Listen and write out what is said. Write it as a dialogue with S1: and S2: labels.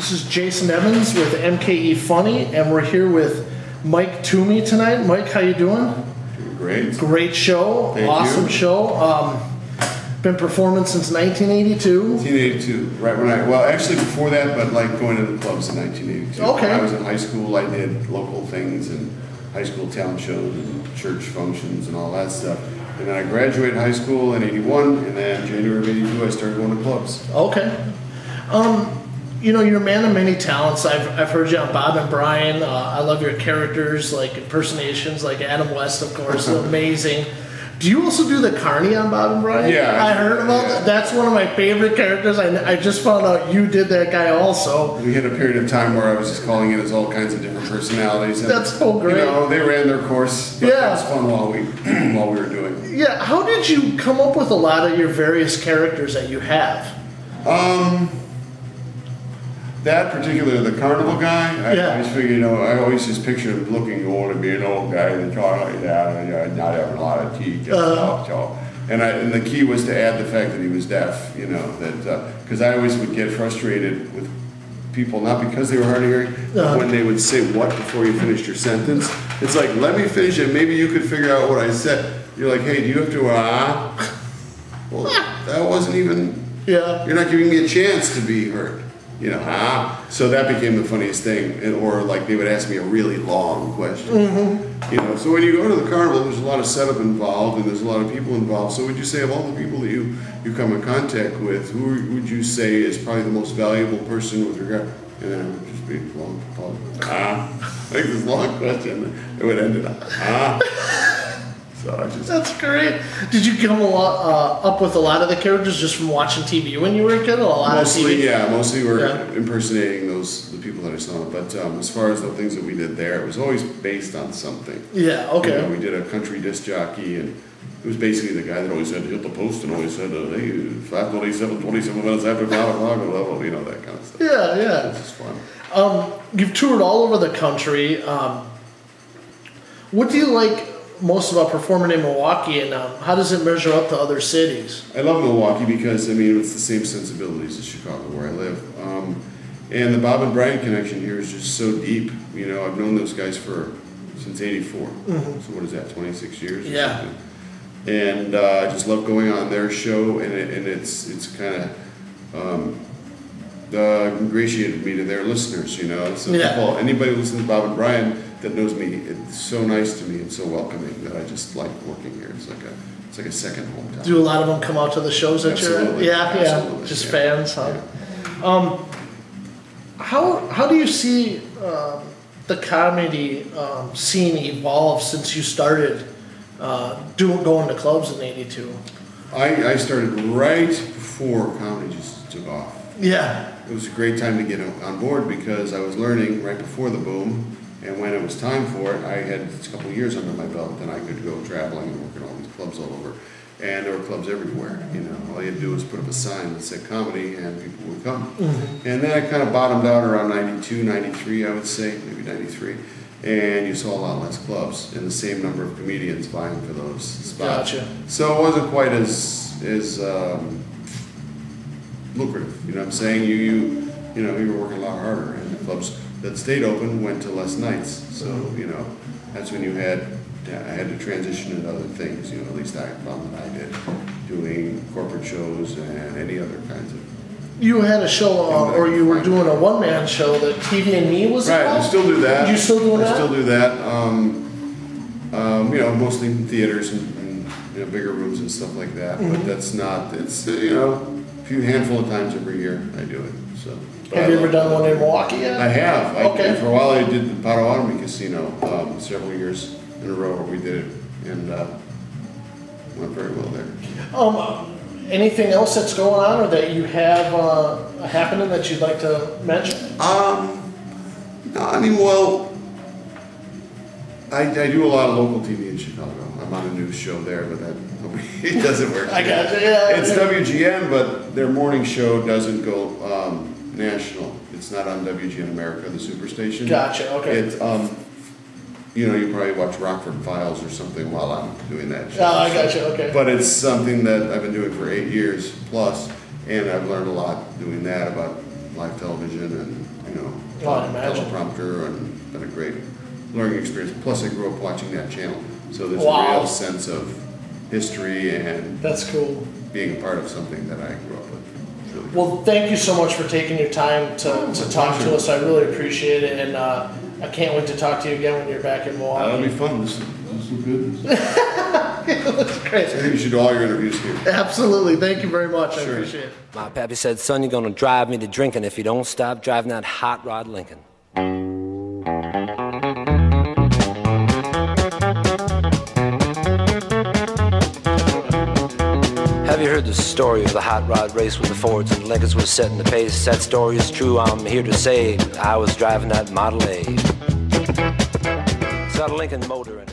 S1: This is Jason Evans with MKE Funny, and we're here with Mike Toomey tonight. Mike, how you doing?
S2: Doing great.
S1: Great show.
S2: Thank
S1: awesome
S2: you.
S1: show. Been performing since 1982.
S2: 1982, right when well, actually before that, but like going to the clubs in 1982.
S1: Okay.
S2: When I was in high school, I did local things and high school talent shows and church functions and all that stuff. And then I graduated high school in 81, and then January of 82, I started going to clubs.
S1: Okay. You know, you're a man of many talents. I've heard you on Bob and Brian. I love your characters, like impersonations, like Adam West, of course, amazing. Do you also do the Carney on Bob and Brian?
S2: Yeah.
S1: I heard about that. That's one of my favorite characters. I just found out you did that guy also.
S2: We had a period of time where I was just calling it as all kinds of different personalities. And,
S1: That's so great.
S2: You know, they ran their course. But
S1: Yeah.
S2: it was fun while we were doing it.
S1: Yeah. How did you come up with a lot of your various characters that you have?
S2: That particular, the carnival guy, I always figure, you know, I always just picture him looking old and being an old guy and talking like that, and not having a lot of teeth, just talk. And the key was to add the fact that he was deaf, you know, that because I always would get frustrated with people, not because they were hard of hearing, but when they would say what before you finished your sentence. It's like, let me finish it, maybe you could figure out what I said. You're like, hey, do you have to, well, that wasn't even, you're not giving me a chance to be heard. You know, so that became the funniest thing. Or like they would ask me a really long question. You know, so when you go to the carnival, there's a lot of setup involved and there's a lot of people involved. So would you say of all the people that you come in contact with, who would you say is probably the most valuable person with regard? And then it would just be long pause. Like this long question, it would end it up. So
S1: That's great. Did you come up with a lot of the characters just from watching TV when you were a kid?
S2: Mostly we're impersonating the people that I saw. But as far as the things that we did there, it was always based on something.
S1: Yeah, okay.
S2: You know, we did a country disc jockey, and it was basically the guy that always had to hit the post and always said, hey, 5:27, 27 minutes after blah, blah, blah, blah, blah, you know, that kind of stuff.
S1: Yeah.
S2: It's just fun.
S1: You've toured all over the country. What do you like most about performing in Milwaukee, and how does it measure up to other cities?
S2: I love Milwaukee because, I mean, it's the same sensibilities as Chicago where I live. And the Bob and Brian connection here is just so deep. You know, I've known those guys since 84. So what is that, 26 years or something? And I just love going on their show, and it's kind of ingratiated me to their listeners, you know. So people, anybody who listens to Bob and Brian that knows me, it's so nice to me and so welcoming that I just like working here. It's like a second hometown. Do
S1: a lot of them come out to the shows that
S2: Absolutely.
S1: you're at?
S2: Absolutely.
S1: Just fans, huh? Yeah. How do you see the comedy scene evolve since you started going to clubs in '82?
S2: I started right before comedy just took off.
S1: Yeah.
S2: It was a great time to get on board because I was learning right before the boom. And when it was time for it, I had a couple of years under my belt, and I could go traveling and work in all these clubs all over. And there were clubs everywhere, you know. All you had to do was put up a sign that said comedy, and people would come. And then I kind of bottomed out around 92, 93, I would say, maybe 93. And you saw a lot less clubs and the same number of comedians vying for those spots.
S1: Gotcha.
S2: So it wasn't quite as lucrative, you know what I'm saying? You were working a lot harder, and the clubs that stayed open went to less nights. So, you know, that's when I had to transition into other things, you know, at least I found that I did, doing corporate shows and any other kinds of. You
S1: had a show, or you were doing a one-man show that TV and Me was
S2: right,
S1: about?
S2: I still do that.
S1: You still doing that?
S2: I still do that. You know, mostly in theaters and you know, bigger rooms and stuff like that. But that's not, it's, you know, a few handful of times every year I do it, so.
S1: Have you ever done one in Milwaukee yet?
S2: I have.
S1: Okay.
S2: For a while I did the Potawatomi Casino several years in a row where we did it, and went very well there.
S1: Anything else that's going on or that you have happening that you'd like to mention?
S2: No, I mean, well, I do a lot of local TV in Chicago. I'm on a news show there, but it doesn't work.
S1: I got you. Yeah,
S2: it's WGN, but their morning show doesn't go national. It's not on WGN America, the superstation.
S1: Gotcha, okay.
S2: It's, you know, you probably watch Rockford Files or something while I'm doing that show.
S1: Oh, I gotcha, okay.
S2: But it's something that I've been doing for 8 years plus, and I've learned a lot doing that about live television and,
S1: I imagine.
S2: teleprompter, and been a great learning experience. Plus, I grew up watching that channel, so there's
S1: Wow.
S2: a real sense of history and
S1: That's cool.
S2: being a part of something that I grew up with. It's really
S1: Well, thank you so much for taking your time to talk to us. I really appreciate it, and I can't wait to talk to you again when you're back in Milwaukee.
S2: That'll be fun. This is good.
S1: That's great.
S2: I think you should do all your interviews here.
S1: Absolutely. Thank you very much. I
S2: Sure.
S1: appreciate it.
S3: My pappy said, son, you're gonna drive me to drinking if you don't stop driving that hot rod Lincoln. Have you heard the story of the hot rod race with the Fords and Lincolns was setting the pace? That story is true, I'm here to say I was driving that Model A. It's got a Lincoln motor in it.